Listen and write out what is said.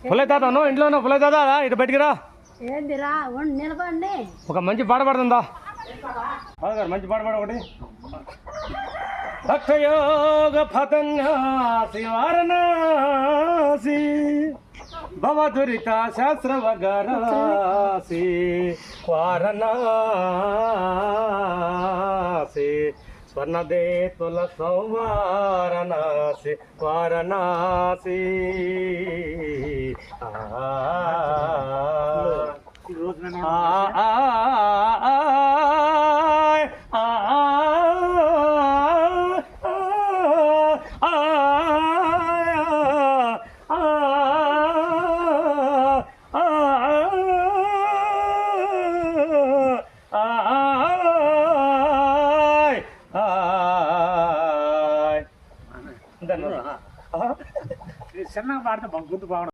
పుల్లయ్య తాత ఇంట్లో పుల్లయ్య తాత ఇటు బయటికి రా. ఏందిరా నిలబడి ఒక మంచి పాట పాడుతుందా మంచి పాట పాడ ఒకటి. అక్షయోగ ఫతన్యాసి వారణాసి భవదురిత శాస్త్రవగరాసి వారణాసి స్వర్ణదే తుల వారణాసి వారణాసి చిన్నగా పాడితే గుర్తు బాగుంటుంది.